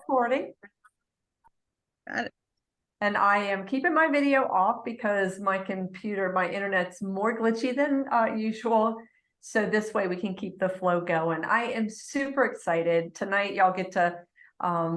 recording. Got it. And I am keeping my video off because my internet's more glitchy than usual. So this way we can keep the flow going. I am super excited. Tonight, y'all get to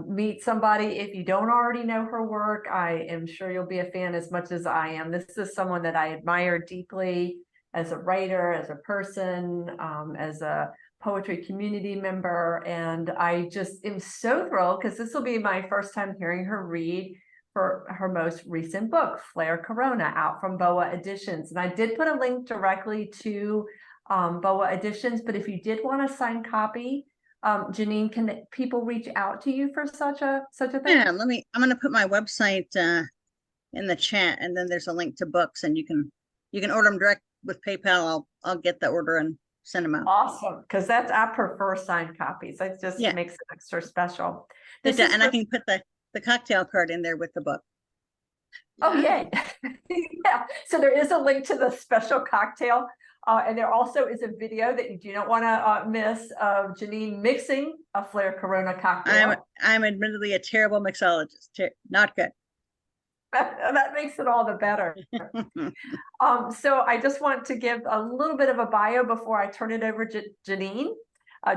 meet somebody. If you don't already know her work, I am sure you'll be a fan as much as I am. This is someone that I admire deeply as a writer, as a person, as a poetry community member. And I just am so thrilled because this will be my first time hearing her read for her most recent book, Flare Corona, out from Boa Editions. And I did put a link directly to Boa Editions, but if you did want a signed copy, Jeannine, can people reach out to you for such a thing? Yeah, I'm gonna put my website in the chat, and then there's a link to books, and you can order them direct with PayPal. I'll get the order and send them out. Awesome, because I prefer signed copies. It just makes it extra special. And I can put the cocktail card in there with the book. Oh, yay. Yeah. So there is a link to the special cocktail. And there also is a video that you do not want to miss of Jeannine mixing a Flare Corona cocktail. I'm admittedly a terrible mixologist. Not good. That makes it all the better. So I just want to give a little bit of a bio before I turn it over to Jeannine.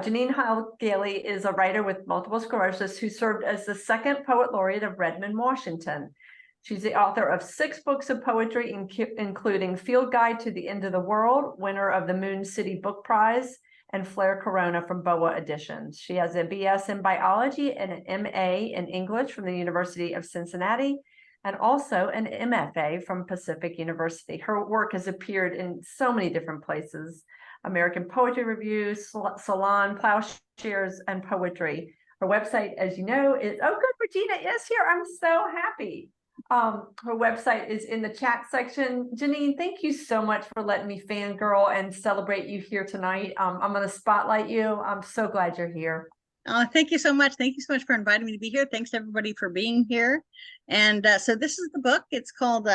Jeannine Gailey is a writer with multiple sclerosis who served as the second poet laureate of Redmond, Washington. She's the author of 6 books of poetry, including Field Guide to the End of the World, winner of the Moon City Book Prize, and Flare Corona from Boa Editions. She has a BS in biology and an MA in English from the University of Cincinnati, and also an MFA from Pacific University. Her work has appeared in so many different places: American Poetry Review, Salon, Plowshares, and Poetry. Her website, as you know, is, oh good, Regina is here. I'm so happy. Her website is in the chat section. Jeannine, thank you so much for letting me fangirl and celebrate you here tonight. I'm going to spotlight you. I'm so glad you're here. Oh, thank you so much. Thank you so much for inviting me to be here. Thanks to everybody for being here. And so this is the book. It's called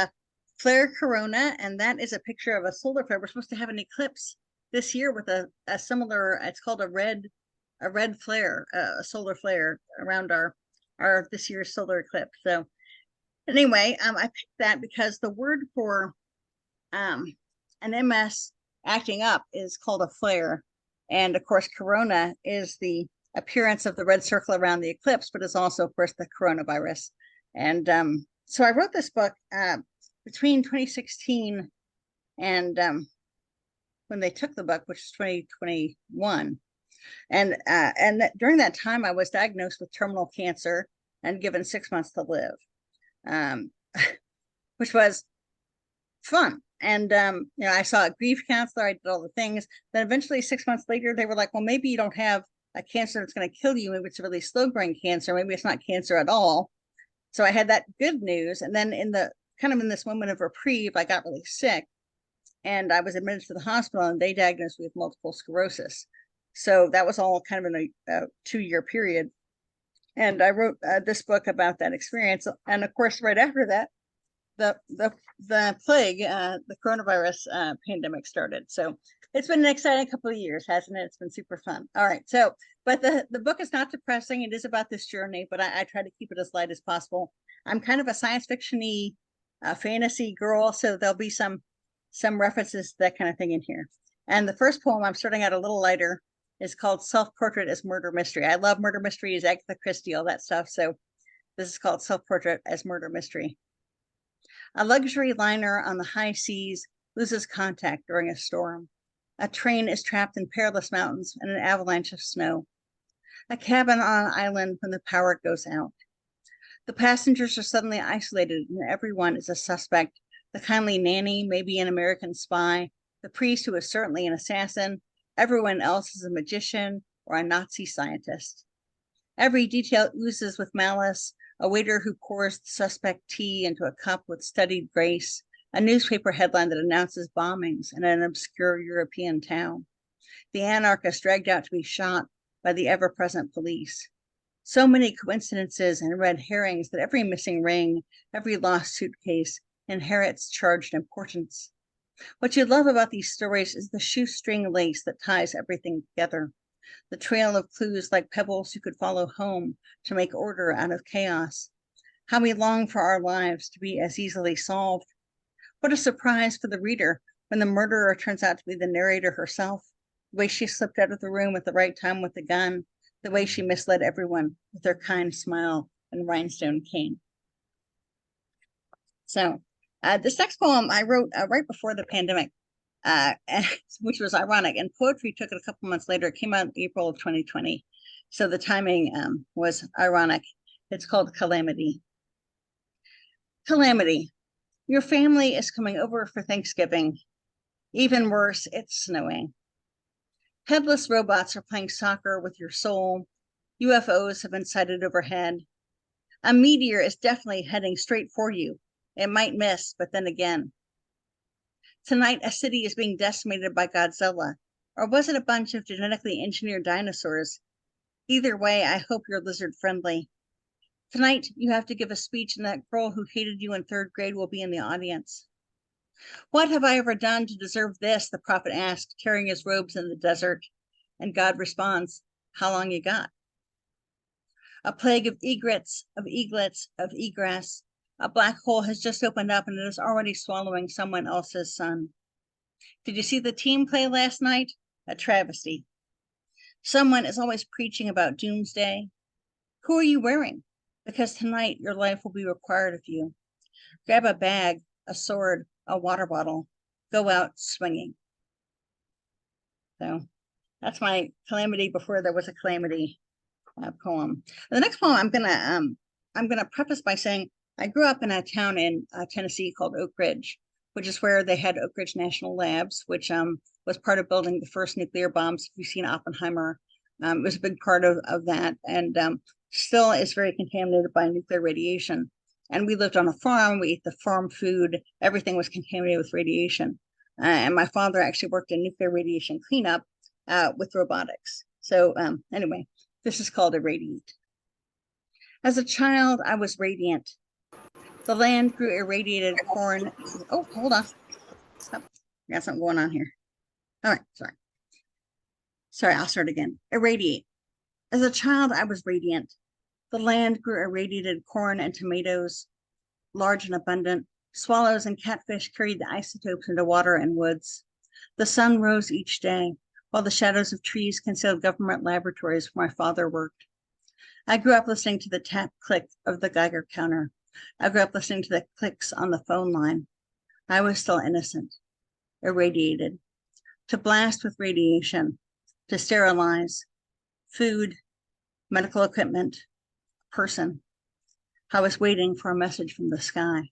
Flare Corona, and that is a picture of a solar flare. We're supposed to have an eclipse this year with a similar, it's called a red flare, a solar flare around our this year's solar eclipse. So anyway, I picked that because the word for an MS acting up is called a flare. And of course, corona is the appearance of the red circle around the eclipse, but is also, of course, the coronavirus. And so I wrote this book between 2016 and when they took the book, which is 2021. And during that time, I was diagnosed with terminal cancer and given 6 months to live. Which was fun. And I saw a grief counselor, I did all the things. Then eventually 6 months later, they were like, well, maybe you don't have a cancer that's going to kill you. Maybe it's a really slow growing cancer. Maybe it's not cancer at all. So I had that good news. And then in this moment of reprieve, I got really sick and I was admitted to the hospital, and they diagnosed me with multiple sclerosis. So that was all kind of in a 2-year period. And I wrote this book about that experience. And of course, right after that, the plague, the coronavirus pandemic started. So it's been an exciting couple of years, hasn't it? It's been super fun. All right. So, but the book is not depressing. It is about this journey, but I try to keep it as light as possible. I'm kind of a science fiction-y fantasy girl, so there'll be some references to that kind of thing in here. And the first poem, I'm starting out a little lighter, is called Self-Portrait as Murder Mystery. I love murder mysteries, Agatha Christie, all that stuff. So this is called Self-Portrait as Murder Mystery. A luxury liner on the high seas loses contact during a storm. A train is trapped in perilous mountains and an avalanche of snow. A cabin on an island when the power goes out. The passengers are suddenly isolated and everyone is a suspect. The kindly nanny may be an American spy. The priest, who is certainly an assassin. Everyone else is a magician or a Nazi scientist. Every detail oozes with malice. A waiter who pours the suspect tea into a cup with studied grace. A newspaper headline that announces bombings in an obscure European town. The anarchist dragged out to be shot by the ever-present police. So many coincidences and red herrings that every missing ring, every lost suitcase inherits charged importance. What you love about these stories is the shoestring lace that ties everything together. The trail of clues like pebbles you could follow home to make order out of chaos. How we long for our lives to be as easily solved. What a surprise for the reader when the murderer turns out to be the narrator herself. The way she slipped out of the room at the right time with the gun. The way she misled everyone with her kind smile and rhinestone cane. So this next poem I wrote right before the pandemic, which was ironic. And poetry took it a couple months later. It came out in April of 2020. So the timing was ironic. It's called Calamity. Calamity. Your family is coming over for Thanksgiving. Even worse, it's snowing. Headless robots are playing soccer with your soul. UFOs have been sighted overhead. A meteor is definitely heading straight for you. It might miss, but then again. Tonight, a city is being decimated by Godzilla. Or was it a bunch of genetically engineered dinosaurs? Either way, I hope you're lizard friendly. Tonight, you have to give a speech, and that girl who hated you in 3rd grade will be in the audience. What have I ever done to deserve this? The prophet asked, carrying his robes in the desert. And God responds, how long you got? A plague of egrets, of eaglets, of egress. A black hole has just opened up and it is already swallowing someone else's sun. Did you see the team play last night? A travesty. Someone is always preaching about doomsday. Who are you wearing? Because tonight your life will be required of you. Grab a bag, a sword, a water bottle. Go out swinging. So that's my calamity before there was a calamity poem. The next poem I'm gonna preface by saying I grew up in a town in Tennessee called Oak Ridge, which is where they had Oak Ridge National Labs, which was part of building the first nuclear bombs. If you've seen Oppenheimer, it was a big part of that, and still is very contaminated by nuclear radiation. And we lived on a farm. We ate the farm food. Everything was contaminated with radiation. And my father actually worked in nuclear radiation cleanup with robotics. So anyway, this is called Irradiate. As a child, I was radiant. The land grew irradiated corn. Oh, hold on. Stop. Got something going on here. All right, sorry. Sorry, I'll start again. Irradiate. As a child, I was radiant. The land grew irradiated corn and tomatoes, large and abundant. Swallows and catfish carried the isotopes into water and woods. The sun rose each day, while the shadows of trees concealed government laboratories where my father worked. I grew up listening to the tap click of the Geiger counter. I grew up listening to the clicks on the phone line. I was still innocent, irradiated, to blast with radiation, to sterilize, food, medical equipment, person. I was waiting for a message from the sky.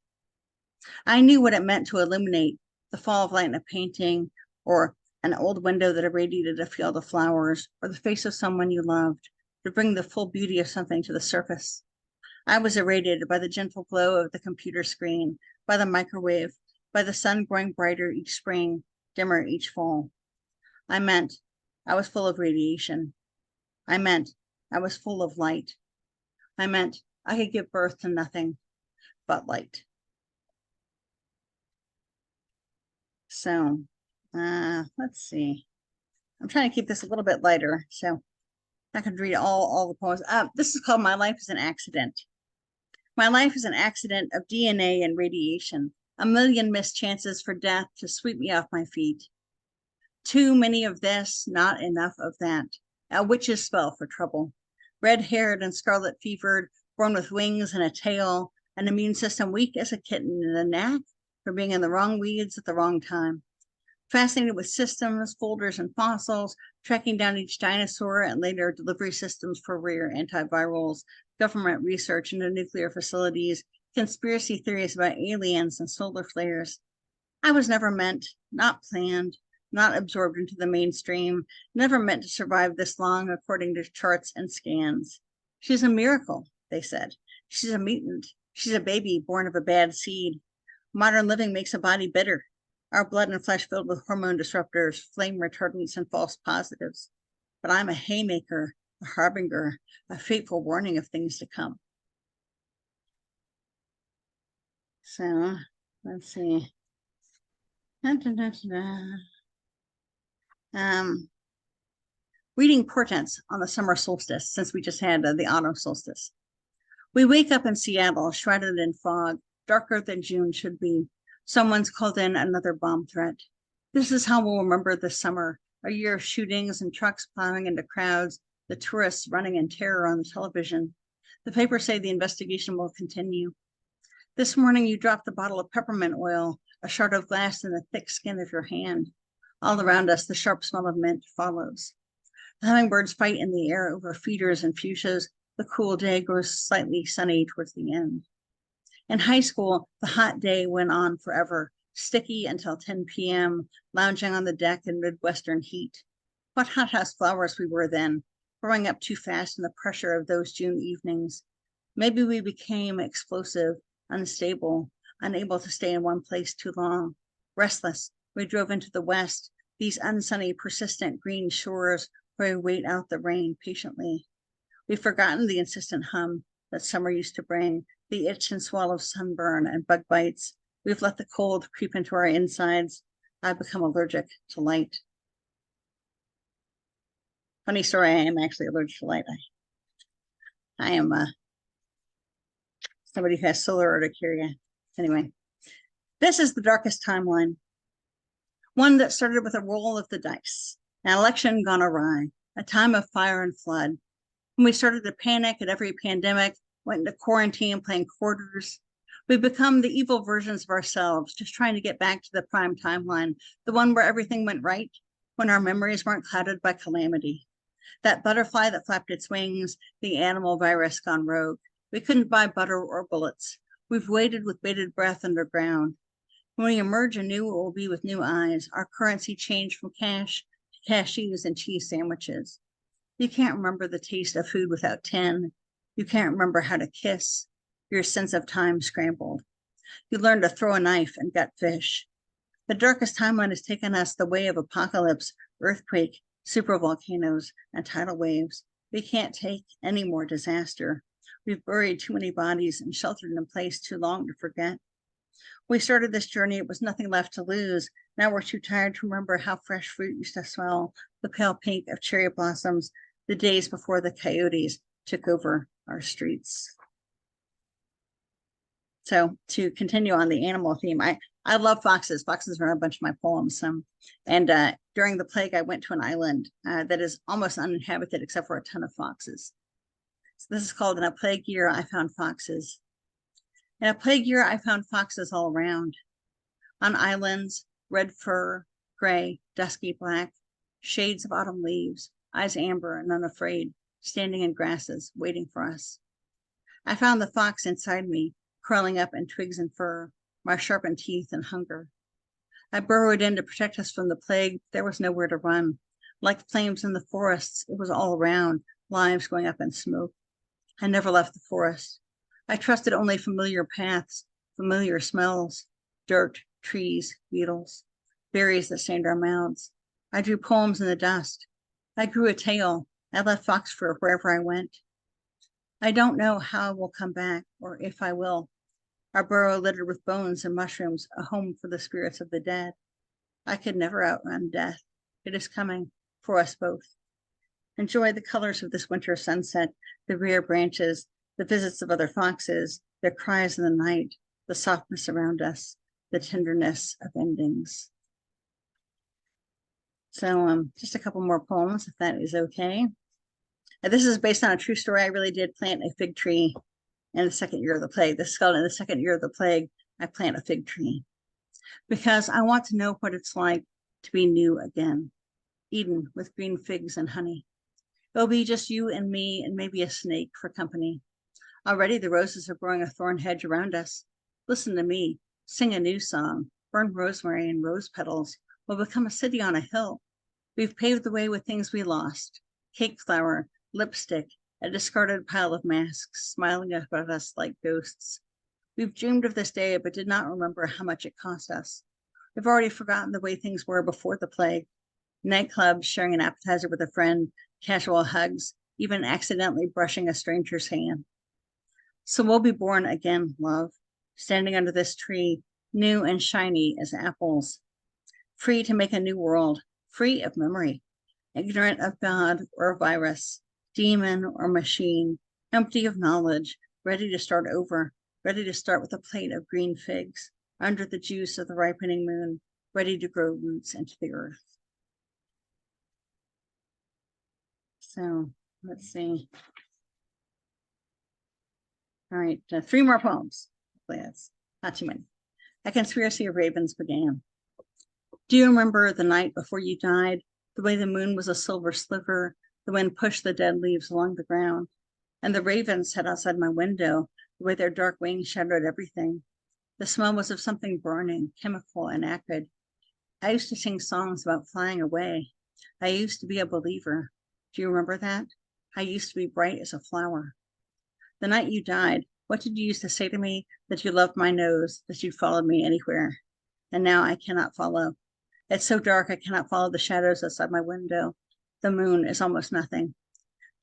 I knew what it meant to illuminate the fall of light in a painting, or an old window that irradiated a field of flowers, or the face of someone you loved, to bring the full beauty of something to the surface. I was irradiated by the gentle glow of the computer screen, by the microwave, by the sun growing brighter each spring, dimmer each fall. I meant I was full of radiation. I meant I was full of light. I meant I could give birth to nothing but light. So let's see. I'm trying to keep this a little bit lighter, so I could read all the poems. This is called My Life is an Accident. My life is an accident of DNA and radiation, a million missed chances for death to sweep me off my feet. Too many of this, not enough of that. A witch's spell for trouble. Red-haired and scarlet-fevered, born with wings and a tail, an immune system weak as a kitten, and a knack for being in the wrong weeds at the wrong time. Fascinated with systems, folders, and fossils, tracking down each dinosaur and later delivery systems for rare antivirals, government research into nuclear facilities, conspiracy theories about aliens and solar flares. I was never meant, not planned, not absorbed into the mainstream, never meant to survive this long according to charts and scans. She's a miracle, they said. She's a mutant. She's a baby born of a bad seed. Modern living makes a body bitter. Our blood and flesh filled with hormone disruptors, flame retardants, and false positives. But I'm a haymaker, a harbinger, a fateful warning of things to come. So, let's see. reading portents on the summer solstice since we just had the autumn solstice. We wake up in Seattle, shrouded in fog, darker than June should be. Someone's called in another bomb threat. This is how we'll remember this summer, a year of shootings and trucks plowing into crowds, the tourists running in terror on the television. The papers say the investigation will continue. This morning you dropped a bottle of peppermint oil, a shard of glass in the thick skin of your hand. All around us, the sharp smell of mint follows. The hummingbirds fight in the air over feeders and fuchsias. The cool day grows slightly sunny towards the end. In high school, the hot day went on forever, sticky until 10 p.m., lounging on the deck in Midwestern heat. What hothouse flowers we were then, growing up too fast in the pressure of those June evenings. Maybe we became explosive, unstable, unable to stay in one place too long. Restless, we drove into the west, these unsunny, persistent green shores where we wait out the rain patiently. We've forgotten the insistent hum that summer used to bring, the itch and swell of sunburn and bug bites. We've let the cold creep into our insides. I've become allergic to light. Funny story, I am actually allergic to light. I am somebody who has solar urticaria. Anyway, this is the darkest timeline. One that started with a roll of the dice, an election gone awry, a time of fire and flood. When we started to panic at every pandemic, went into quarantine, playing quarters, we've become the evil versions of ourselves, just trying to get back to the prime timeline, the one where everything went right, when our memories weren't clouded by calamity. That butterfly that flapped its wings, the animal virus gone rogue. We couldn't buy butter or bullets. We've waited with bated breath underground. When we emerge anew, it will be with new eyes. Our currency changed from cash to cashews and cheese sandwiches. You can't remember the taste of food without 10. You can't remember how to kiss. Your sense of time scrambled. You learn to throw a knife and gut fish. The darkest timeline has taken us the way of apocalypse, earthquake, supervolcanoes, and tidal waves. We can't take any more disaster. We've buried too many bodies and sheltered in place too long to forget. We started this journey, it was nothing left to lose. Now we're too tired to remember how fresh fruit used to smell, the pale pink of cherry blossoms, the days before the coyotes took over our streets. So to continue on the animal theme, I love foxes. Foxes are a bunch of my poems. And during the plague, I went to an island that is almost uninhabited except for a ton of foxes. So this is called In a Plague Year, I Found Foxes. In a plague year, I found foxes all around. On islands, red fur, gray, dusky black, shades of autumn leaves, eyes amber and unafraid, standing in grasses, waiting for us. I found the fox inside me, curling up in twigs and fur, my sharpened teeth and hunger. I burrowed in to protect us from the plague. There was nowhere to run. Like flames in the forests, it was all around, lives going up in smoke. I never left the forest. I trusted only familiar paths, familiar smells, dirt, trees, beetles, berries that stained our mouths. I drew poems in the dust. I grew a tail. I left fox fur wherever I went. I don't know how I will come back, or if I will. Our burrow littered with bones and mushrooms, a home for the spirits of the dead. I could never outrun death. It is coming for us both. Enjoy the colors of this winter sunset, the rare branches, the visits of other foxes, their cries in the night, the softness around us, the tenderness of endings. So just a couple more poems, if that is okay. This is based on a true story. I really did plant a fig tree in the second year of the plague. This is called In the Second Year of the Plague, I Plant a Fig Tree. Because I want to know what it's like to be new again, Eden with green figs and honey. It'll be just you and me and maybe a snake for company. Already the roses are growing a thorn hedge around us. Listen to me, sing a new song, burn rosemary and rose petals. We'll become a city on a hill. We've paved the way with things we lost, cake flour, lipstick, a discarded pile of masks, smiling at us like ghosts. We've dreamed of this day, but did not remember how much it cost us. We've already forgotten the way things were before the plague. Nightclubs, sharing an appetizer with a friend, casual hugs, even accidentally brushing a stranger's hand. So we'll be born again, love, standing under this tree, new and shiny as apples, free to make a new world, free of memory, ignorant of God or virus, demon or machine, empty of knowledge, ready to start over, ready to start with a plate of green figs, under the juice of the ripening moon, ready to grow roots into the earth. So let's see. All right, 3 more poems. That's not too many. A conspiracy of ravens began. Do you remember the night before you died? The way the moon was a silver sliver, the wind pushed the dead leaves along the ground, and the ravens sat outside my window, the way their dark wings shadowed everything. The smell was of something burning, chemical and acrid. I used to sing songs about flying away. I used to be a believer. Do you remember that? I used to be bright as a flower. The night you died, what did you used to say to me? That you loved my nose, that you'd followed me anywhere. And now I cannot follow. It's so dark I cannot follow the shadows outside my window. The moon is almost nothing.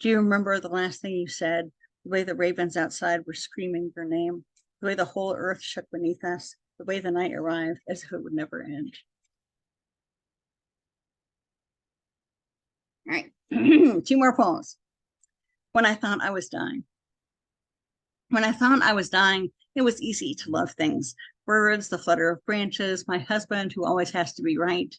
Do you remember the last thing you said? The way the ravens outside were screaming your name, the way the whole earth shook beneath us, the way the night arrived as if it would never end. All right, 2 more poems. When I thought I was dying. When I thought I was dying, it was easy to love things. Birds, the flutter of branches, my husband who always has to be right.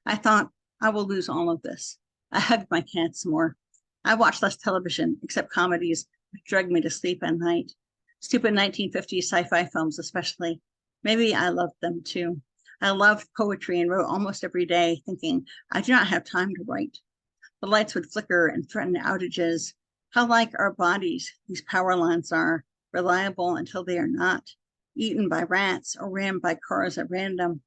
I thought, I will lose all of this. I hugged my cats more. I watched less television, except comedies, which drug me to sleep at night. Stupid 1950s sci-fi films especially. Maybe I loved them too. I loved poetry and wrote almost every day, thinking, I do not have time to write. The lights would flicker and threaten outages. How like our bodies these power lines are, reliable until they are not, eaten by rats or rammed by cars at random.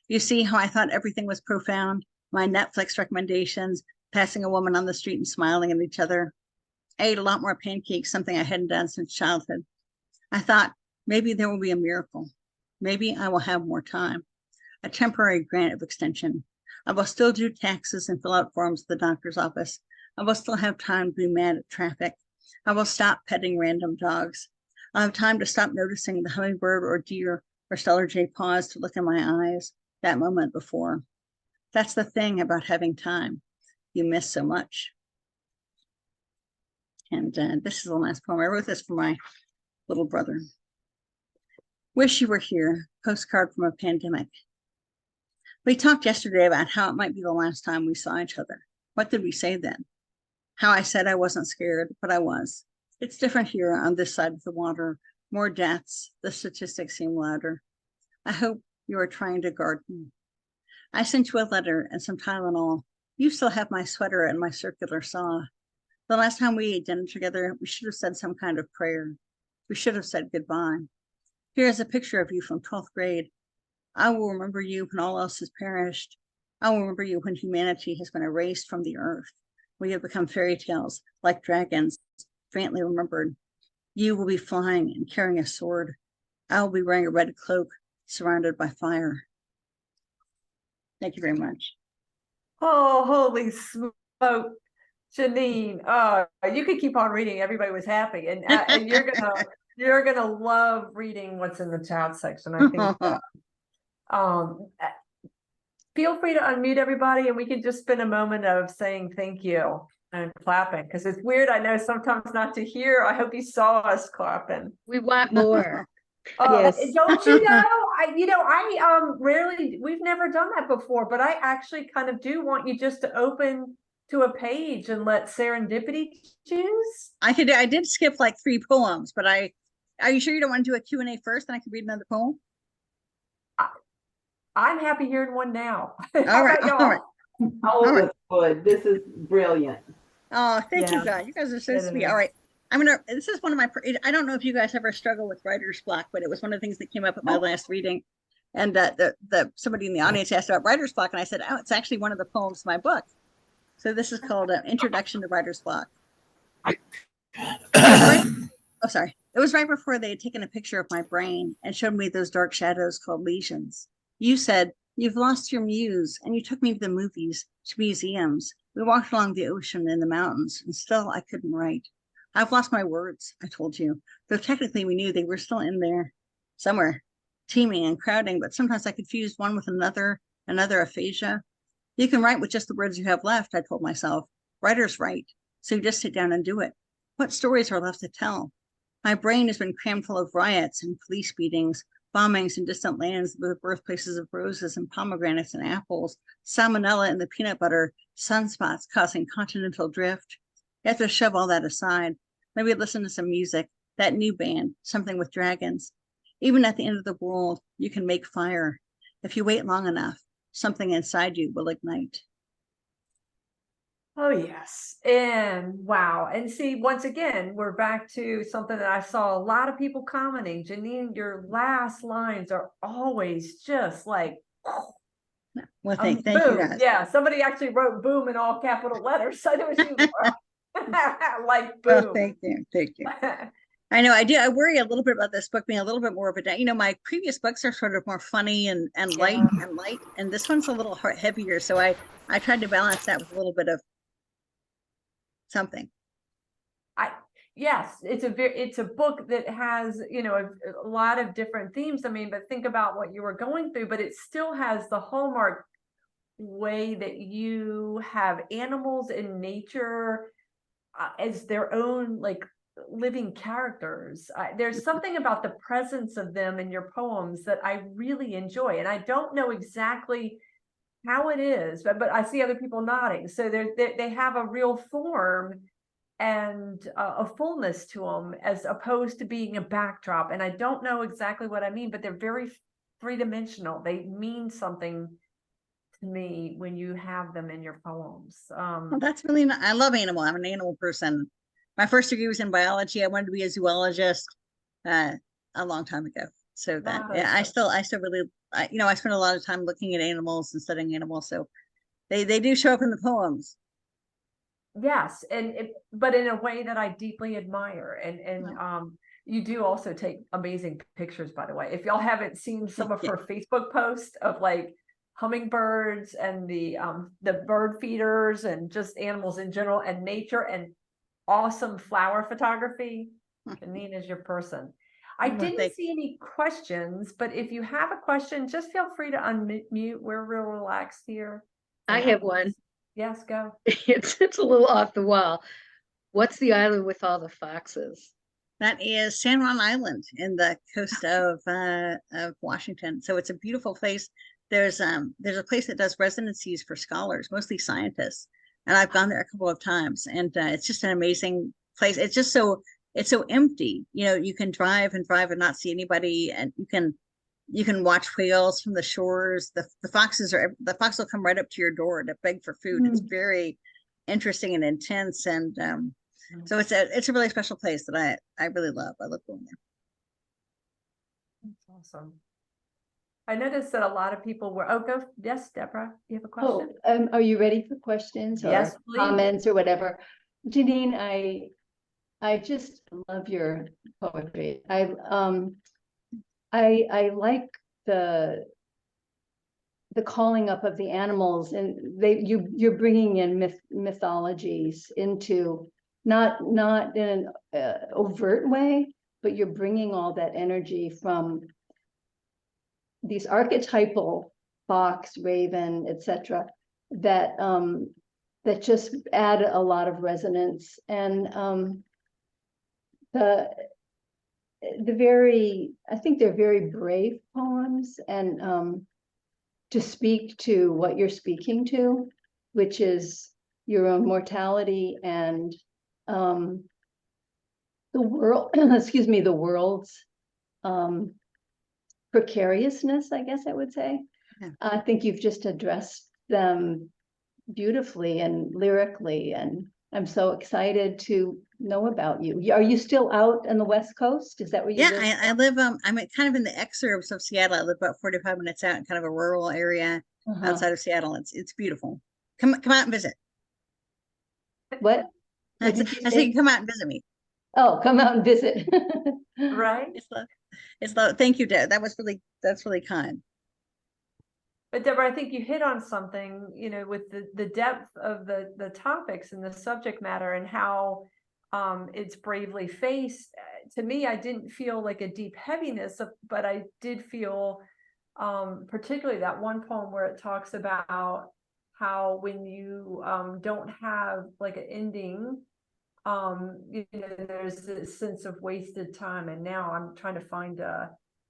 You see how I thought everything was profound? My Netflix recommendations, passing a woman on the street and smiling at each other. I ate a lot more pancakes, something I hadn't done since childhood. I thought, maybe there will be a miracle. Maybe I will have more time. A temporary grant of extension. I will still do taxes and fill out forms at the doctor's office. I will still have time to be mad at traffic. I will stop petting random dogs. I'll have time to stop noticing the hummingbird or deer or stellar jay pause to look in my eyes that moment before. That's the thing about having time. You miss so much. And this is the last poem. I wrote this for my little brother. Wish you were here. Postcard from a pandemic. We talked yesterday about how it might be the last time we saw each other. What did we say then? How I said I wasn't scared, but I was. It's different here on this side of the water. More deaths. The statistics seem louder. I hope you are trying to guard me. I sent you a letter and some Tylenol. You still have my sweater and my circular saw. The last time we ate dinner together, we should have said some kind of prayer. We should have said goodbye. Here is a picture of you from 12th grade. I will remember you when all else has perished. I will remember you when humanity has been erased from the earth. We have become fairy tales, like dragons, faintly remembered. You will be flying and carrying a sword. I will be wearing a red cloak, surrounded by fire. Thank you very much. Oh, holy smoke, Jeannine. Oh, you could keep on reading. Everybody was happy, and you're gonna love reading what's in the chat section. I think. Feel free to unmute everybody, and we can just spend a moment of saying thank you and clapping, because it's weird. I know sometimes not to hear. I hope you saw us clapping. We want more. Yes. Yes. Don't you know? I rarely, we've never done that before, but I actually kind of do want you just to open to a page and let serendipity choose. I did skip like 3 poems, but are you sure you don't want to do a Q&A first, and I can read another poem? I'm happy hearing one now. All right. Oh, good. This is brilliant. Oh, thank you Yeah. guys. You guys are so It sweet. is. All right. This is one of my, I don't know if you guys ever struggle with writer's block, but it was one of the things that came up at my last reading. And somebody in the audience asked about writer's block, and I said, oh, it's actually one of the poems in my book. So this is called Introduction to Writer's Block. Oh, sorry. It was right before they had taken a picture of my brain and showed me those dark shadows called lesions. You said, you've lost your muse, and you took me to the movies, to museums. We walked along the ocean and the mountains, and still I couldn't write. I've lost my words, I told you, though technically we knew they were still in there somewhere, teeming and crowding, but sometimes I confused one with another aphasia. You can write with just the words you have left, I told myself. Writers write, so you just sit down and do it. What stories are left to tell? My brain has been crammed full of riots and police beatings, bombings in distant lands, the birthplaces of roses and pomegranates and apples, salmonella in the peanut butter, sunspots causing continental drift. You have to shove all that aside. Maybe listen to some music, that new band, something with dragons. Even at the end of the world, you can make fire. If you wait long enough, something inside you will ignite. Oh, yes. And wow. And see, once again, we're back to something that I saw a lot of people commenting. Jeannine, your last lines are always just like, Well, thank you boom. guys. Yeah, somebody actually wrote boom in all capital letters. So I knew she like Well, boom. thank you. Thank you. I know I do. I worry a little bit about this book being a little bit more of a, you know, my previous books are sort of more funny and light Yeah. and light, and this one's a little heavier. So I tried to balance that with a little bit of something. Yes, it's a book that has, you know, a lot of different themes. I mean, but think about what you were going through, but it still has the hallmark way that you have animals in nature as their own like living characters. There's something about the presence of them in your poems that I really enjoy, and I don't know exactly how it is, but I see other people nodding. So they have a real form and a fullness to them as opposed to being a backdrop. And I don't know exactly what I mean, but they're very three-dimensional. They mean something to me when you have them in your poems. Well, that's really I love animal. I'm an animal person. My first degree was in biology. I wanted to be a zoologist a long time ago. So that yeah, I still really you know, I spend a lot of time looking at animals and studying animals. So they do show up in the poems. Yes, but in a way that I deeply admire. You do also take amazing pictures, by the way. If y'all haven't seen some of her Facebook posts of like hummingbirds and the bird feeders and just animals in general and nature and awesome flower photography, Jeannine is your person. I didn't see any questions, but if you have a question, just feel free to unmute. We're real relaxed here. I have one. Yes, go. It's a little off the wall. What's the island with all the foxes? That is San Juan Island in the coast of Washington. So it's a beautiful place. There's a place that does residencies for scholars, mostly scientists, and I've gone there a couple of times, and it's just an amazing place. It's just it's so empty. You know, you can drive and not see anybody, and you can watch whales from the shores. The foxes will come right up to your door to beg for food. It's very interesting and intense, and so it's a really special place that I really love. I love going there. That's awesome. I noticed that a lot of people were, yes, Deborah, you have a question? Are you ready for questions or Yes, please. comments or whatever? Jeannine, I just love your poetry. I like the calling up of the animals, and you're bringing in mythologies into not in an overt way, but you're bringing all that energy from these archetypal fox, raven, etc., that just add a lot of resonance. And I think they're very brave poems, and to speak to what you're speaking to, which is your own mortality and the world, excuse me, the world's precariousness, I guess I would say. Yeah. I think you've just addressed them beautifully and lyrically, and I'm so excited to know about you. Are you still out on the West Coast? Is that where you live? Yeah, I live I'm kind of in the exurbs of Seattle. I live about 45 minutes out in kind of a rural area outside of Seattle. It's beautiful. Come out and visit. What? I say come out and visit me. Oh, come out and visit. Right. It's love. Thank you, Deb. That's really kind. But Deborah, I think you hit on something, you know, with the depth of the topics and the subject matter and how it's bravely faced. To me, I didn't feel like a deep heaviness, but I did feel particularly that one poem where it talks about how when you don't have like an ending, there's this sense of wasted time. And now I'm trying to find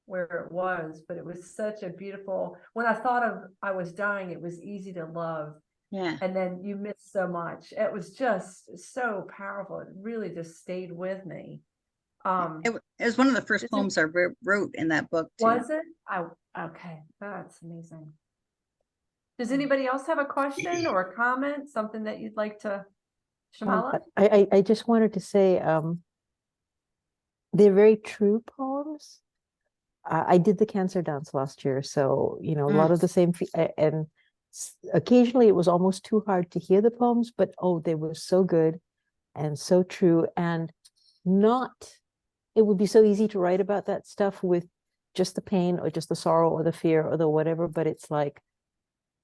where it was, but it was such a beautiful, when I thought of I was dying, it was easy to love. Yeah. And then you miss so much. It was just so powerful. It really just stayed with me. It was one of the first This is- poems I wrote in that book too. Was it? Okay, that's amazing. Does anybody else have a question or a comment, something that you'd like to, Shamala? I just wanted to say, they're very true poems. I did the cancer dance last year, so a lot of the same, and occasionally it was almost too hard to hear the poems, but oh, they were so good and so true, and it would be so easy to write about that stuff with just the pain or just the sorrow or the fear or the whatever, but it's like,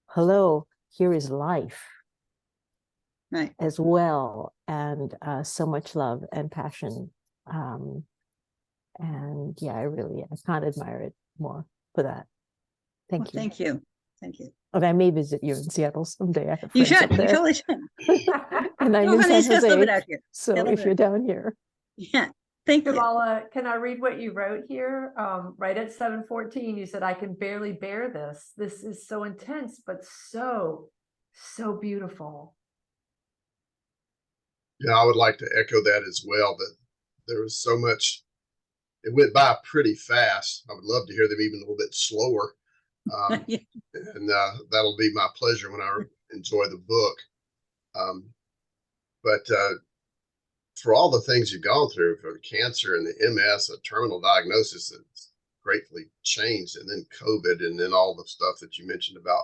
hello, here is life. Right. As well, and so much love and passion, and yeah, I can't admire it more for that. Thank you. Thank you. Thank you. And I may visit you in Seattle someday. I have You friends should. up You there. totally should. And I'm No, in honey, it's San just living Jose, out here. so Yeah, if you're down here. Yeah. Thank you. Shamala, can I read what you wrote here? Right at 7:14, you said, I can barely bear this. This is so intense, but so beautiful. Yeah, I would like to echo that as well, that there was so much, it went by pretty fast. I would love to hear them even a little bit slower. Yeah. And that'll be my pleasure when I enjoy the book. But for all the things you've gone through, for the cancer and the MS, a terminal diagnosis that's gratefully changed, and then COVID, and then all the stuff that you mentioned about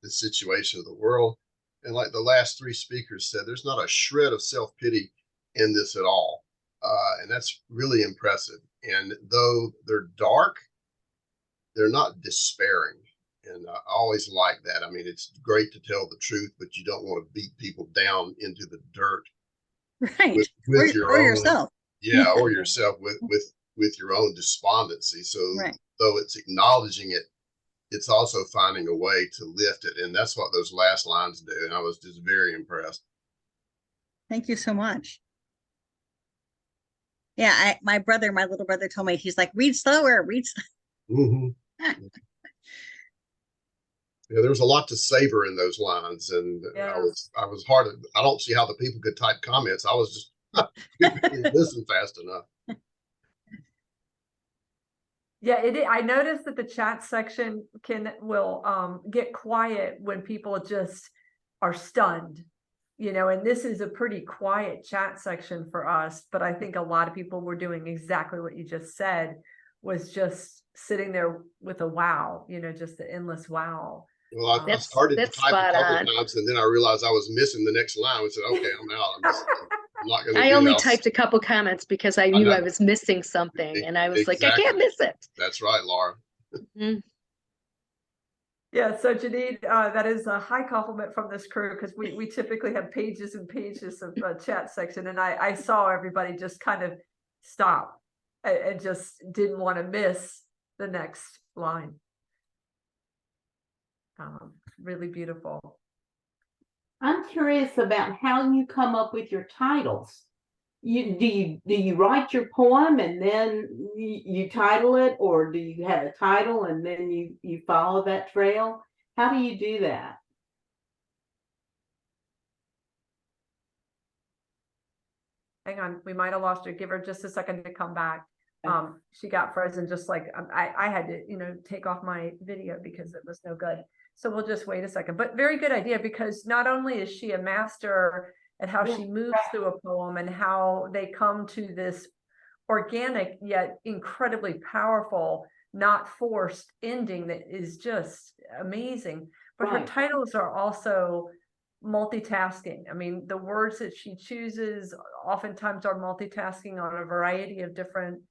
the situation of the world. And like the last three speakers said, there's not a shred of self-pity in this at all. And that's really impressive. And though they're dark, they're not despairing. And I always like that. I mean, it's great to tell the truth, but you don't want to beat people down into the dirt. Right. With your or own, yourself. Yeah, or yourself with your own despondency. So Right. though it's acknowledging it, it's also finding a way to lift it. And that's what those last lines do. And I was just very impressed. Thank you so much. Yeah, my little brother told me, he's like, read slower, read slower. Mm-hmm. Yeah, there was a lot to savor in those lines, and Yes. I was hard. I don't see how the people could type comments. I was just couldn't listen fast enough. Yeah, I noticed that the chat section will get quiet when people just are stunned, and this is a pretty quiet chat section for us, but I think a lot of people were doing exactly what you just said, was just sitting there with a wow, just the endless wow. Well, I started to that's type a spot couple on. of times, and then I realized I was missing the next line. I said, "Okay, I'm out. I'm not going to." I only typed a couple comments because I knew know. I was missing something, and I was like, I Exactly. can't miss it. That's right, Laura. Mhm. Yeah, so Jeannine, that is a high compliment from this crew, because we typically have pages and pages of chat section, and I saw everybody just kind of stop and just didn't want to miss the next line. Really beautiful. I'm curious about how you come up with your titles. Do you write your poem and then you title it, or do you have a title and then you follow that trail? How do you do that? Hang on, we might have lost her. Give her just a second to come back. She got frozen, just like I had to, take off my video because it was no good. So we'll just wait a second. But very good idea, because not only is she a master at how she moves through a poem and how they come to this organic yet incredibly powerful, not forced ending that is just amazing. But her titles are also multitasking. I mean, the words that she chooses oftentimes are multitasking on a variety of different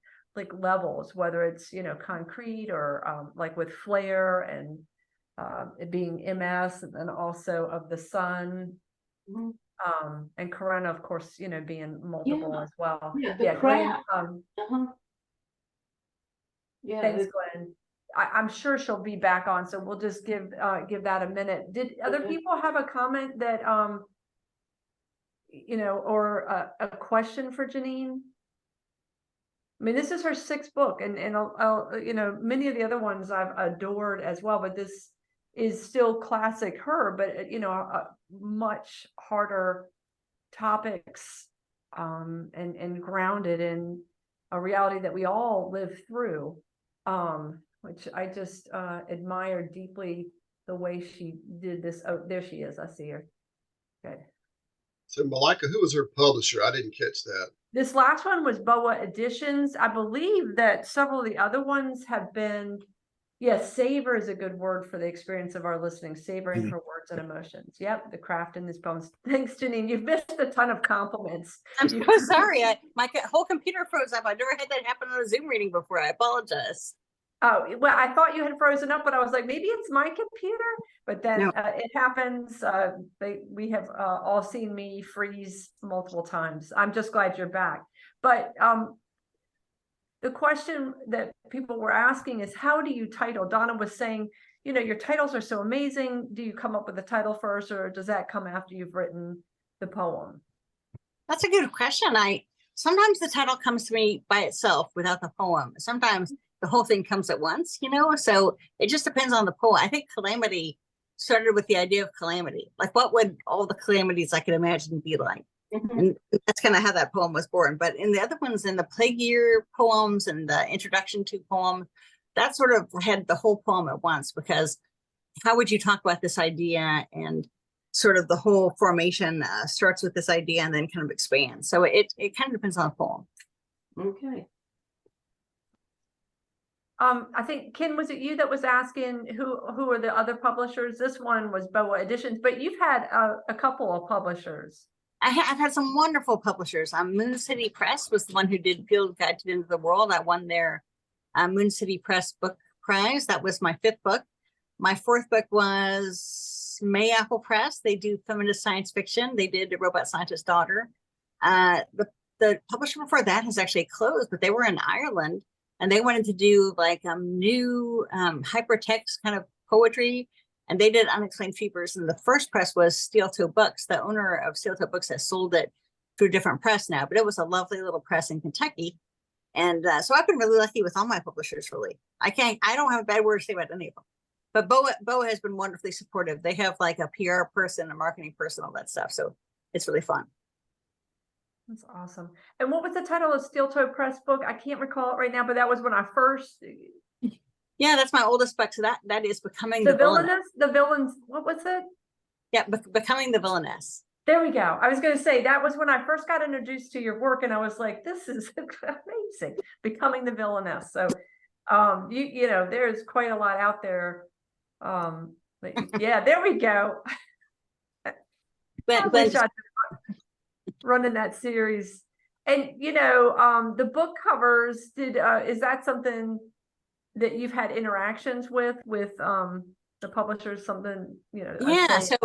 levels, whether it's concrete or like with flair and it being MS, and then also of the sun. Mm-hmm. And Corona, of course, being multiple as well. Yeah, Glenn, Yeah, thanks, Glenn. I'm sure she'll be back on, so we'll just give that a minute. Did other Okay. people have a comment that, or a question for Jeannine? I mean, this is her 6th book, and many of the other ones I've adored as well, but this is still classic her, but much harder topics, and grounded in a reality that we all live through, which I just admire deeply the way she did this. Oh, there she is. I see her. Good. So Malika, who was her publisher? I didn't catch that. This last one was Boa Editions. I believe that several of the other ones have been, yes, savor is a good word for the experience of our listening, savoring her words and emotions. Yep, the craft in these poems. Thanks, Jeannine. You've missed a ton of compliments. I'm so sorry. My whole computer froze up. I've never had that happen on a Zoom reading before. I apologize. Oh, well, I thought you had frozen up, but I was like, maybe it's my computer. But then No. it happens. We have all seen me freeze multiple times. I'm just glad you're back. But the question that people were asking is, how do you title? Donna was saying, your titles are so amazing. Do you come up with the title first, or does that come after you've written the poem? That's a good question. Sometimes the title comes to me by itself without the poem. Sometimes the whole thing comes at once, so it just depends on the poem. I think Calamity started with the idea of calamity. Like, what would all the calamities I could imagine be like? And that's kind of how that poem was born. But in the other ones, in the plague year poems and the introduction to poem, that sort of had the whole poem at once, because how would you talk about this idea? And sort of the whole formation starts with this idea and then kind of expands. So it kind of depends on the poem. Okay. I think, Ken, was it you that was asking who are the other publishers? This one was Boa Editions, but you've had a couple of publishers. I've had some wonderful publishers. Moon City Press was the one who did Field Guide to the End of the World. I won their Moon City Press book prize. That was my 5th book. My 4th book was Mayapple Press. They do feminist science fiction. They did A Robot Scientist's Daughter. The publisher before that has actually closed, but they were in Ireland, and they wanted to do like new hypertext kind of poetry, and they did Unexplained Fevers. And the first press was Steel Toe Books. The owner of Steel Toe Books has sold it to a different press now, but it was a lovely little press in Kentucky. And so I've been really lucky with all my publishers, really. I don't have a bad word to say about any of them. But Boa has been wonderfully supportive. They have like a PR person, a marketing person, all that stuff. So it's really fun. That's awesome. And what was the title of Steel Toe Press book? I can't recall it right now, but that was when I first. Yeah, that's my oldest book. So that is Becoming the Villainess. The Villains. What was it? Yeah, Becoming the Villainess. There we go. I was going to say that was when I first got introduced to your work, and I was like, this is amazing. Becoming the Villainess. So, there's quite a lot out there. Yeah, there we go. But running that series, and the book covers. Is that something that you've had interactions with the publishers? Something Yeah, so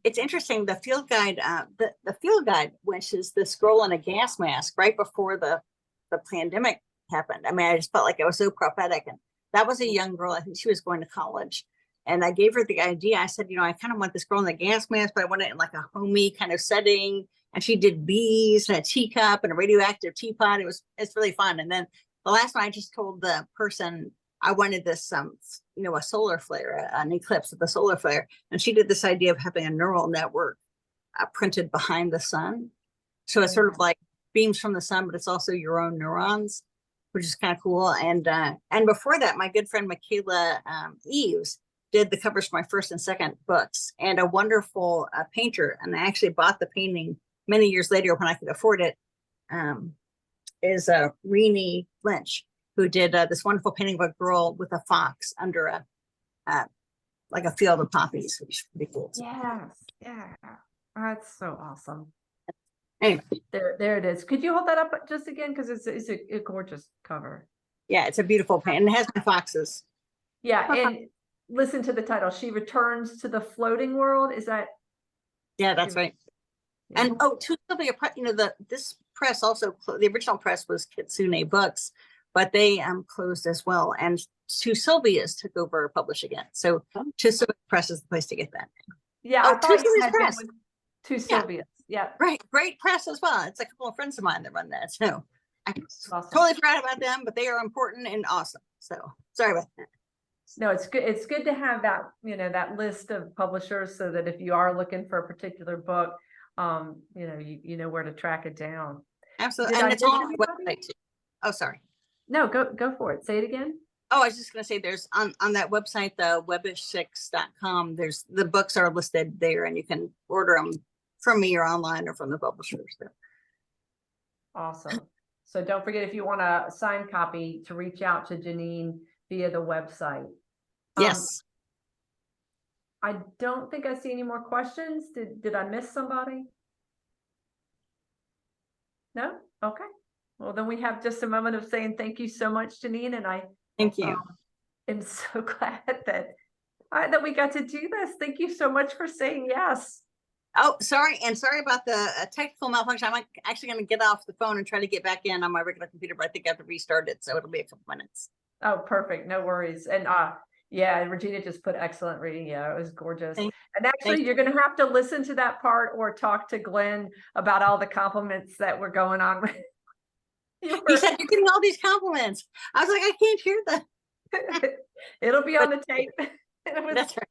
it's interesting. The field guide, the field guide, which is this girl in a gas mask right before the pandemic happened. I mean, I just felt like it was so prophetic, and that was a young girl. I think she was going to college. And I gave her the idea. I said, I kind of want this girl in the gas mask, but I want it in like a homey kind of setting. And she did bees and a teacup and a radioactive teapot. It's really fun. And then the last one, I just told the person I wanted this, a solar flare, an eclipse of the solar flare. And she did this idea of having a neural network printed behind the sun. So it's sort of like beams from the sun, but it's also your own neurons, which is kind of cool. And before that, my good friend Michaela Eves did the covers for my first and second books, and a wonderful painter. And I actually bought the painting many years later when I could afford it, is Renee Lynch, who did this wonderful painting of a girl with a fox under like a field of poppies, which is pretty cool. Yes, yeah, that's so awesome. Anyway, there it is. Could you hold that up just again, because it's a gorgeous cover. Yeah, it's a beautiful painting. It has my foxes. Yeah, and listen to the title. She returns to the floating world. Is that? Yeah, that's right. Yeah. And this press also the original press was Kitsune Books, but they closed as well. And Two Sylvias took over publishing it. So Oh. Two Sylvias Press is the place to get that. Yeah, Oh, I Two thought you Sylvias had been Press. with two Sylvias. Yeah, Right, great press as well. It's a couple of friends of mine that run that. So I awesome. totally forgot about them, but they are important and awesome. So sorry about that. No, it's good. It's good to have that, that list of publishers so that if you are looking for a particular book, you know where to track it down. Absolutely. Did And I it's all miss on the anybody? website too. Oh, sorry. No, go for it. Say it again. Oh, I was just going to say there's on that website, the webish6.com, there's the books are listed there and you can order them from me or online or from the publishers. So. Awesome. So don't forget, if you want a signed copy, to reach out to Jeannine via the website. Yes. I don't think I see any more questions. Did I miss somebody? No? Okay. Well, then we have just a moment of saying thank you so much, Jeannine, and I Thank you. am so glad that we got to do this. Thank you so much for saying yes. Oh, sorry. And sorry about the technical malfunction. I'm actually going to get off the phone and try to get back in on my regular computer, but I think I have to restart it. So it'll be a couple minutes. Oh, perfect. No worries. And yeah, Regina just put excellent reading. Yeah, it was gorgeous. And actually, you're going to have to listen to that part or talk to Glenn about all the compliments that were going on. He said, you're getting all these compliments. I was like, I can't hear them. It'll be on the tape. That's right.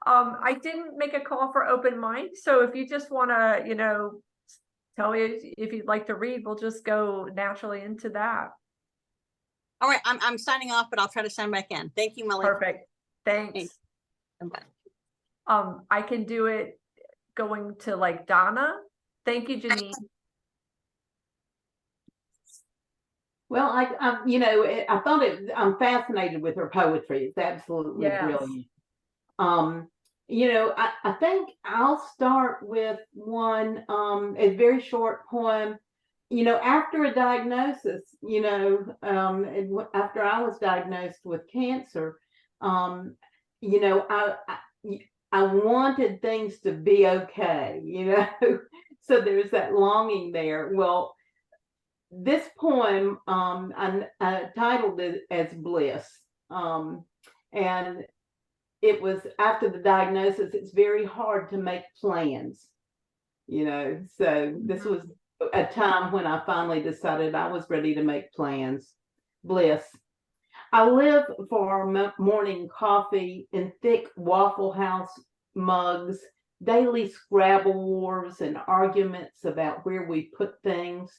I didn't make a call for open mic. So if you just want to, tell me if you'd like to read, we'll just go naturally into that. All right, I'm signing off, but I'll try to sign back in. Thank you, Melly. Perfect. Thanks. Bye. I can do it going to like Donna. Thank you, Jeannine. Well, I thought I'm fascinated with her poetry. It's absolutely brilliant. I think I'll start with one, a very short poem. After a diagnosis, after I was diagnosed with cancer, I wanted things to be okay, so there's that longing there. Well, this poem, I titled it as Bliss. And it was after the diagnosis, it's very hard to make plans, so this was a time when I finally decided I was ready to make plans. Bliss. I live for morning coffee in thick Waffle House mugs, daily Scrabble wars and arguments about where we put things.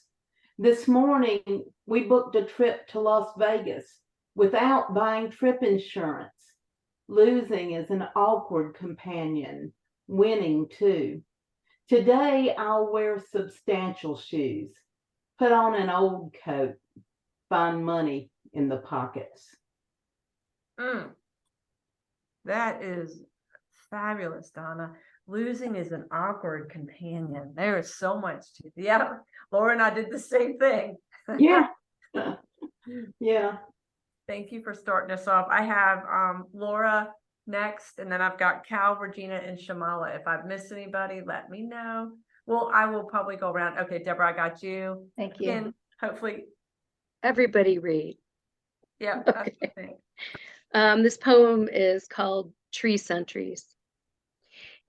This morning, we booked a trip to Las Vegas without buying trip insurance. Losing is an awkward companion, winning too. Today, I'll wear substantial shoes, put on an old coat, find money in the pockets. That is fabulous, Donna. Losing is an awkward companion. There is so much to it. Yeah, Laura and I did the same thing. Yeah. Yeah. Thank you for starting us off. I have Laura next, and then I've got Cal, Regina, and Shamala. If I've missed anybody, let me know. Well, I will probably go around. Okay, Deborah, I got you. Thank you. Again, hopefully. Everybody read. Yeah, that's the thing. This poem is called Tree Sentries.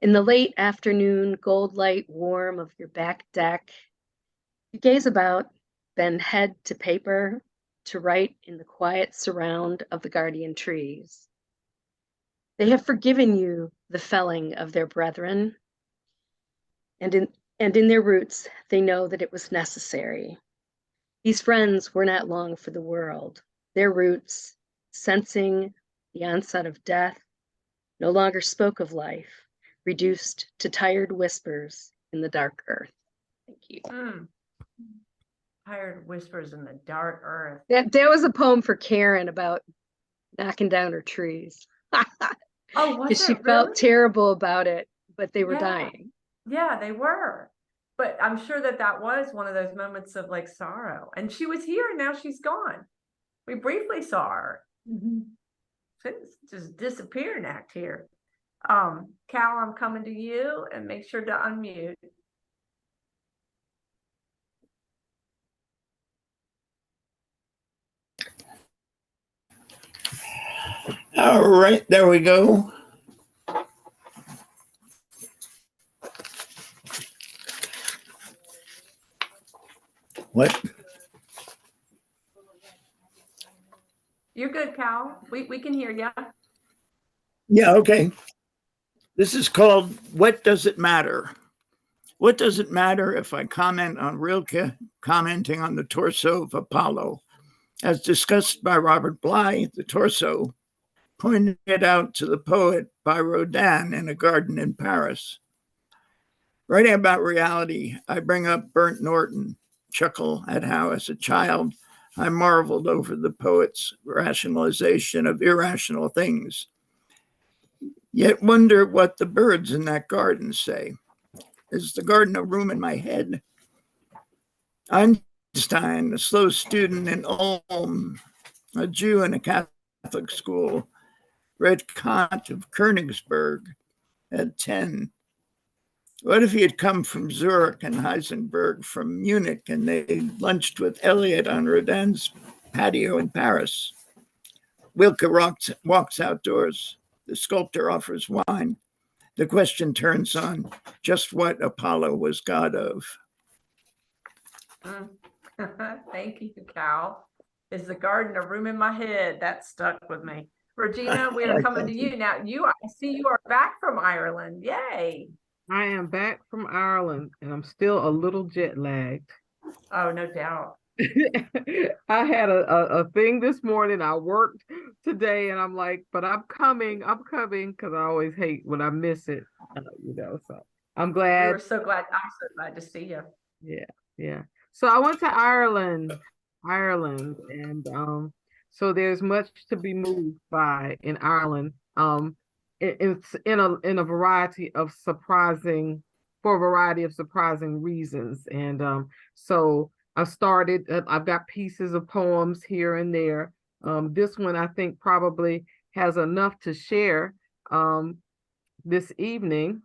In the late afternoon gold light warm of your back deck, you gaze about, bend head to paper to write in the quiet surround of the guardian trees. They have forgiven you the felling of their brethren, and in their roots they know that it was necessary. These friends were not long for the world. Their roots, sensing the onset of death, no longer spoke of life, reduced to tired whispers in the dark earth. Thank you. Tired whispers in the dark earth. That was a poem for Karen about knocking down her trees. Oh, was She it felt really? terrible about it, but they were Yeah. dying. Yeah, they were. But I'm sure that was one of those moments of like sorrow. And she was here and now she's gone. We briefly saw her. She's just disappearing act here. Cal, I'm coming to you, and make sure to unmute. All right, there we go. What? You're good, Cal. We can hear you. Yeah, okay. This is called What Does It Matter? What does it matter if I comment on Rilke commenting on the torso of Apollo? As discussed by Robert Bly, the torso pointed out to the poet by Rodin in a garden in Paris. Writing about reality, I bring up Burnt Norton, chuckle at how, as a child, I marveled over the poet's rationalization of irrational things, yet wonder what the birds in that garden say. Is the garden a room in my head? Einstein, a slow student in Ulm, a Jew in a Catholic school, read Kant of Königsberg at 10. What if he had come from Zurich and Heisenberg from Munich and they lunched with Eliot on Rodin's patio in Paris? Wilke walks outdoors. The sculptor offers wine. The question turns on just what Apollo was god of. Thank you, Cal. Is the garden a room in my head? That stuck with me. Regina, we are coming to you now. I see you are back from Ireland. Yay. I am back from Ireland and I'm still a little jet lagged. Oh, no doubt. I had a thing this morning. I worked today and I'm like, but I'm coming because I always hate when I miss it, so I'm glad. I'm so glad to see you. Yeah. So I went to Ireland, and so there's much to be moved by in Ireland. It's in a variety of surprising reasons, and so I've got pieces of poems here and there. This one I think probably has enough to share this evening.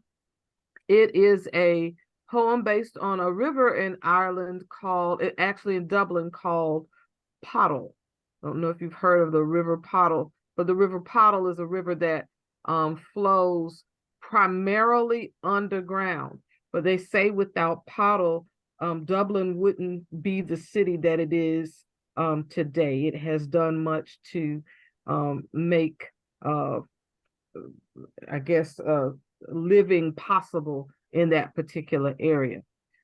It is a poem based on a river in Ireland in Dublin called Pottle. I don't know if you've heard of the River Pottle, but the River Pottle is a river that flows primarily underground. But they say without Pottle, Dublin wouldn't be the city that it is today. It has done much to make, living possible in that particular area.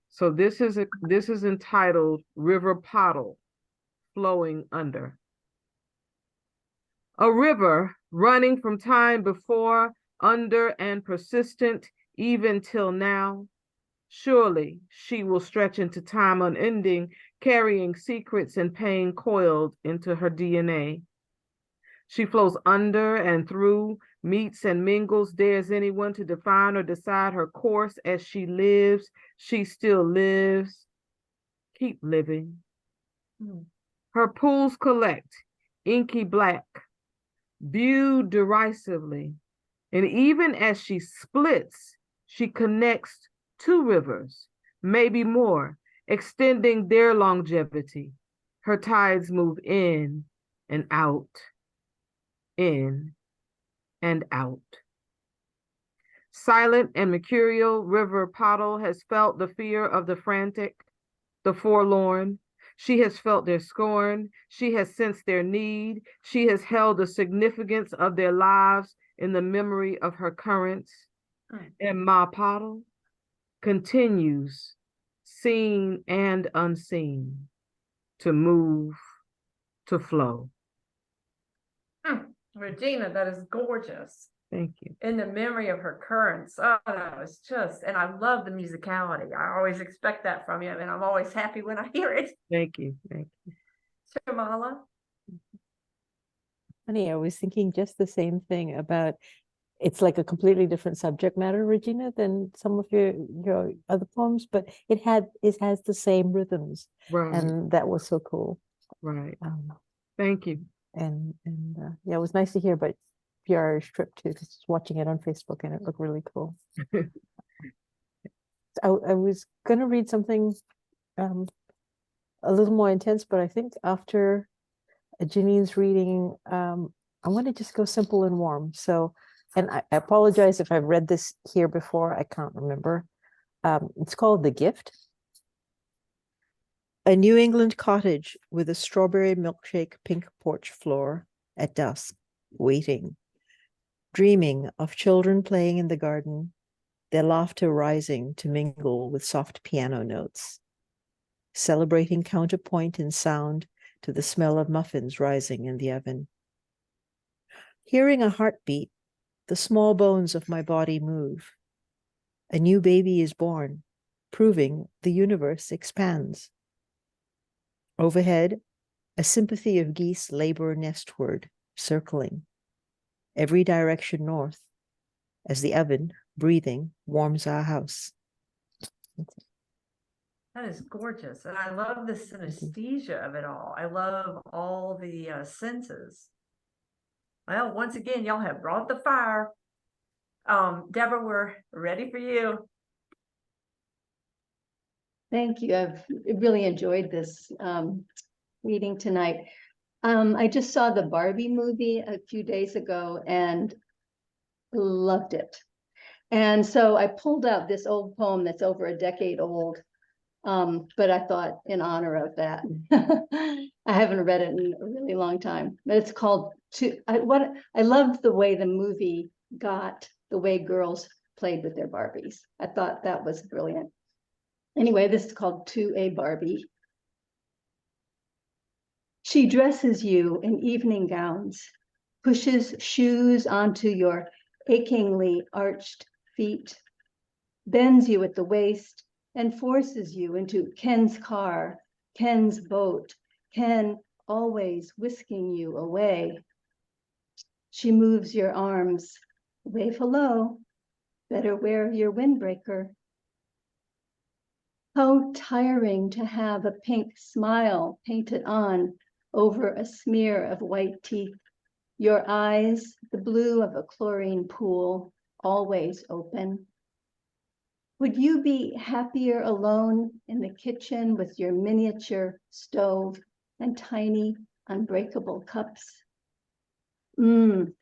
So this is entitled River Pottle, Flowing Under. A river running from time before, under and persistent even till now. Surely she will stretch into time unending, carrying secrets and pain coiled into her DNA. She flows under and through, meets and mingles, dares anyone to define or decide her course. As she lives, she still lives. Keep living. Her pools collect, inky black, viewed derisively. And even as she splits, she connects two rivers, maybe more, extending their longevity. Her tides move in and out, in and out. Silent and mercurial River Pottle has felt the fear of the frantic, the forlorn. She has felt their scorn. She has sensed their need. She has held the significance of their lives in the memory of her currents. And Ma Pottle continues, seen and unseen, to move, to flow. Regina, that is gorgeous. Thank you. In the memory of her currents. Oh, that was and I love the musicality. I always expect that from you, and I'm always happy when I hear it. Thank you. Shamala? Funny, I was thinking just the same thing about, it's like a completely different subject matter, Regina, than some of your other poems, but it has the same rhythms. Right. And that was so cool. Right. Thank you. And yeah, it was nice to hear about your Irish trip too, because watching it on Facebook and it looked really cool. I was gonna read something a little more intense, but I think after Jeannine's reading I want to just go simple and warm. So, and I apologize if I've read this here before. I can't remember. It's called The Gift. A New England cottage with a strawberry milkshake pink porch floor at dusk, waiting, dreaming of children playing in the garden, their laughter rising to mingle with soft piano notes, celebrating counterpoint in sound to the smell of muffins rising in the oven. Hearing a heartbeat, the small bones of my body move. A new baby is born, proving the universe expands. Overhead, a sympathy of geese labor nestward, circling, every direction north, as the oven, breathing, warms our house. That is gorgeous. And I love the synesthesia of it all. I love all the senses. Well, once again, y'all have brought the fire. Deborah, we're ready for you. Thank you. I've really enjoyed this reading tonight. I just saw the Barbie movie a few days ago and loved it. And so I pulled out this old poem that's over a decade old, but I thought in honor of that. I haven't read it in a really long time, but it's called I loved the way the movie got the way girls played with their Barbies. I thought that was brilliant. Anyway, this is called To a Barbie. She dresses you in evening gowns, pushes shoes onto your achingly arched feet, bends you at the waist, and forces you into Ken's car, Ken's boat, Ken always whisking you away. She moves your arms, wave hello, better wear your windbreaker. How tiring to have a pink smile painted on over a smear of white teeth, your eyes the blue of a chlorine pool, always open. Would you be happier alone in the kitchen with your miniature stove and tiny unbreakable cups?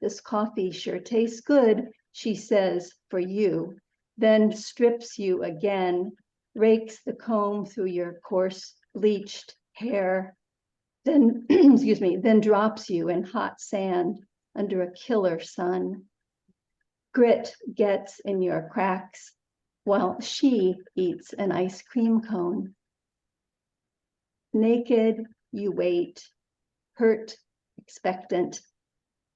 This coffee sure tastes good, she says for you, then strips you again, rakes the comb through your coarse bleached hair, then, excuse me, then drops you in hot sand under a killer sun. Grit gets in your cracks while she eats an ice cream cone. Naked, you wait, hurt, expectant,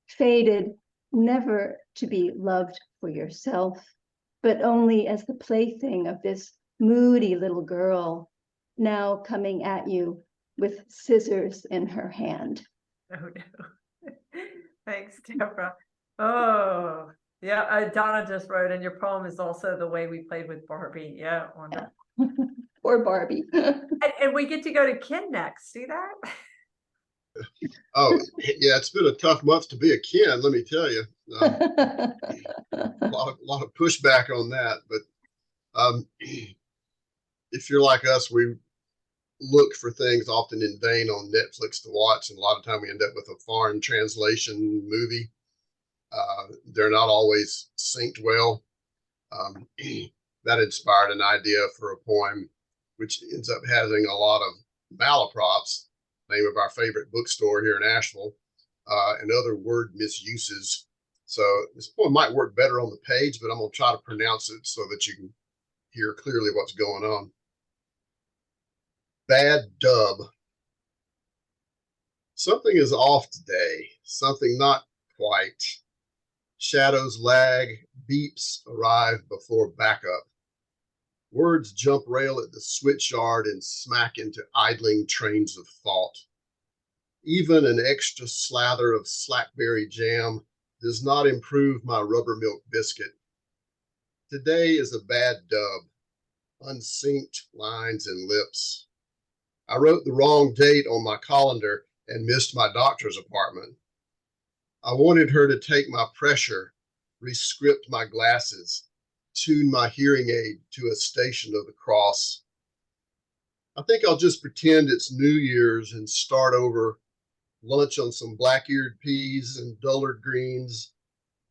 fated, never to be loved for yourself, but only as the plaything of this moody little girl, now coming at you with scissors in her hand. Oh no. Thanks, Deborah. Oh, yeah. Donna just wrote, and your poem is also the way we played with Barbie. Yeah, wonderful. Poor Barbie. And we get to go to Ken next. See that? Oh, yeah, it's been a tough month to be a Ken, let me tell you. A lot of pushback on that, but if you're like us, we look for things often in vain on Netflix to watch, and a lot of time we end up with a foreign translation movie. They're not always synced well. That inspired an idea for a poem, which ends up having a lot of malaprops, name of our favorite bookstore here in Asheville, and other word misuses. So this poem might work better on the page, but I'm going to try to pronounce it so that you can hear clearly what's going on. Bad dub. Something is off today, something not quite. Shadows lag, beeps arrive before backup. Words jump rail at the switchyard and smack into idling trains of thought. Even an extra slather of slackberry jam does not improve my rubber milk biscuit. Today is a bad dub, unsynced lines and lips. I wrote the wrong date on my colander and missed my doctor's appointment. I wanted her to take my pressure, rescript my glasses, tune my hearing aid to a station of the cross. I think I'll just pretend it's New Year's and start over lunch on some black-eared peas and dullard greens,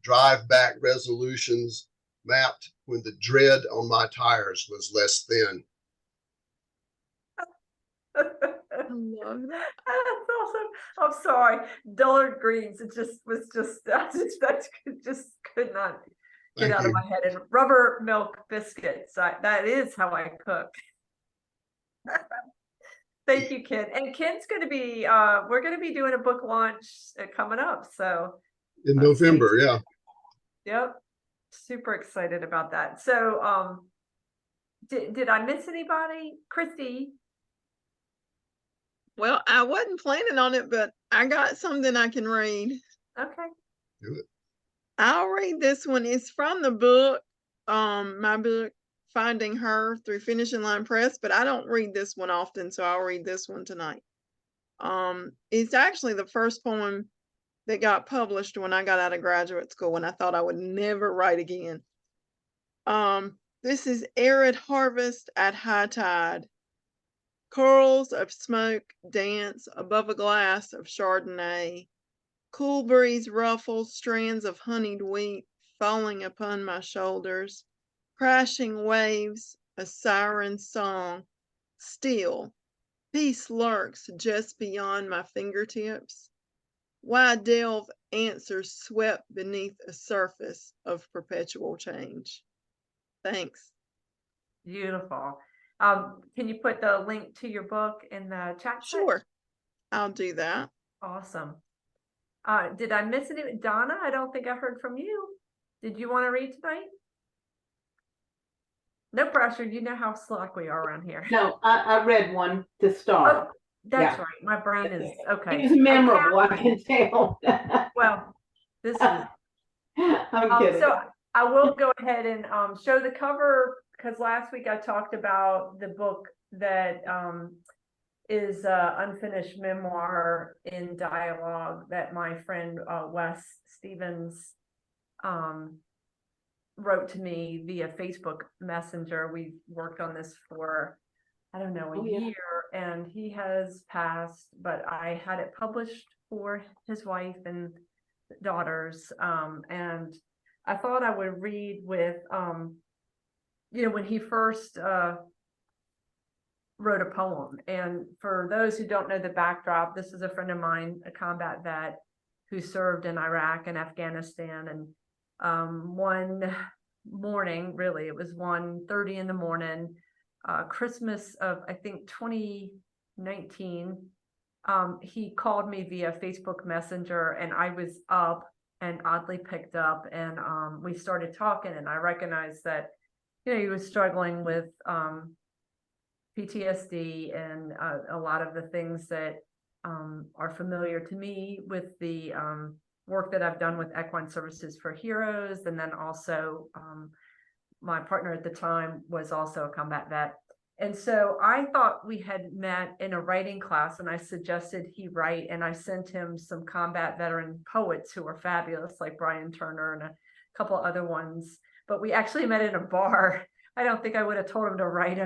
drive back resolutions mapped when the dread on my tires was less thin. I love that. That's awesome. I'm sorry, dullard greens. It just was just just could not get Thank out of you. my head. And rubber milk biscuits. That is how I cook. Thank you, Ken. And Ken's going to be. We're going to be doing a book launch coming up. So In stay November, tuned. yeah. Yep. Super excited about that. So did I miss anybody? Christy? Well, I wasn't planning on it, but I got something I can read. Okay. Do it. I'll read this one. It's from the book, my book, Finding Her through Finishing Line Press, but I don't read this one often, so I'll read this one tonight. It's actually the first poem that got published when I got out of graduate school, and I thought I would never write again. This is Arid Harvest at High Tide. Curls of smoke dance above a glass of Chardonnay. Cool breeze ruffles strands of honeyed wheat falling upon my shoulders. Crashing waves, a siren song. Still, peace lurks just beyond my fingertips. Why delve answers swept beneath a surface of perpetual change? Thanks. Beautiful. Can you put the link to your book in the chat? Sure, I'll do that. Awesome. Did I miss any? Donna, I don't think I heard from you. Did you want to read tonight? No pressure. You know how slack we are around here. No, I read one to start. Oh, that's Yeah. right. My brain is okay. It was memorable, I can tell. Well, this is I'm kidding. so I will go ahead and show the cover, because last week I talked about the book that is unfinished memoir in dialogue that my friend Wes Stevens wrote to me via Facebook Messenger. We've worked on this for, I don't know, a year, and he has passed, but I had it published for his wife and daughters. And I thought I would read with, when he first wrote a poem. And for those who don't know the backdrop, this is a friend of mine, a combat vet who served in Iraq and Afghanistan. And one morning, really, it was 1:30 in the morning, Christmas of, I think, 2019, he called me via Facebook Messenger, and I was up and oddly picked up, and we started talking, and I recognized that, he was struggling with PTSD and a lot of the things that are familiar to me with the work that I've done with Equine Services for Heroes. And then also my partner at the time was also a combat vet. And so I thought we had met in a writing class, and I suggested he write, and I sent him some combat veteran poets who were fabulous, like Brian Turner and a couple other ones. But we actually met in a bar. I don't think I would have told him to write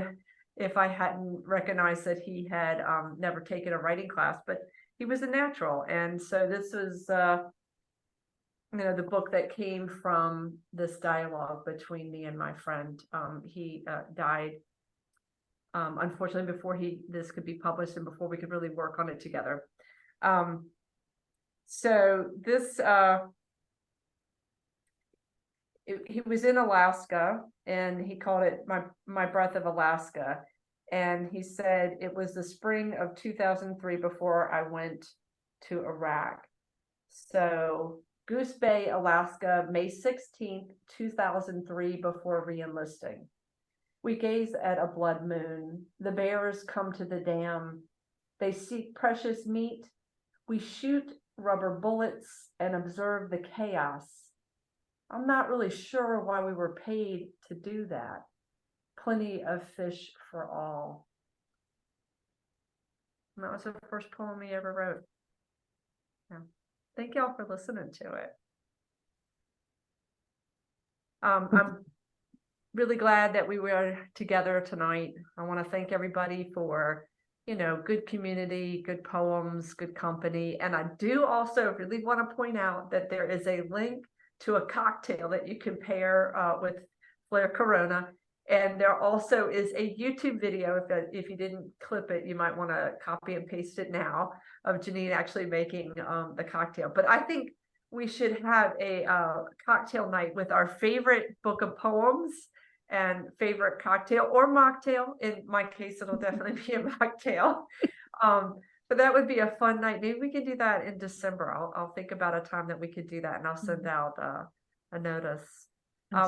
if I hadn't recognized that he had never taken a writing class, but he was a natural. And so this was, the book that came from this dialogue between me and my friend. He died, unfortunately, before this could be published and before we could really work on it together. So this, he was in Alaska, and he called it my Breath of Alaska. And he said it was the spring of 2003 before I went to Iraq. So Goose Bay, Alaska, May 16th, 2003, before re-enlisting. We gaze at a blood moon. The bears come to the dam. They seek precious meat. We shoot rubber bullets and observe the chaos. I'm not really sure why we were paid to do that. Plenty of fish for all. And that was the first poem he ever wrote. Yeah. Thank y'all for listening to it. I'm really glad that we were together tonight. I want to thank everybody for you know, good community, good poems, good company. And I do also really want to point out that there is a link to a cocktail that you can pair with Flair Corona. And there also is a YouTube video. If you didn't clip it, you might want to copy and paste it now, of Jeannine actually making the cocktail. But I think we should have a cocktail night with our favorite book of poems and favorite cocktail or mocktail. In my case, it'll definitely be a mocktail. But that would be a fun night. Maybe we could do that in December. I'll think about a time that we could do that, and I'll send out a notice.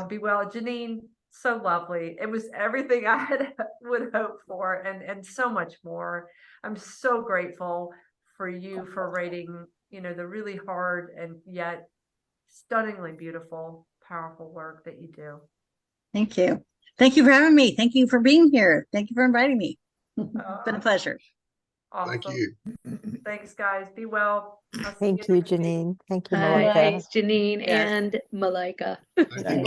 Be well, Jeannine. So lovely. It was everything I would hope for, and so much more. I'm so grateful for you for writing, you know, the really hard and yet stunningly beautiful, powerful work that you do. Thank you. Thank you for having me. Thank you for being here. Thank you for inviting me. It's been a pleasure. Awesome. Thank you. Thanks, guys. Be well. I'll see Thank you, next week. Jeannine. Thank you, Hi, Malika. Jeannine Yeah. and Malika. Thank you, Malika.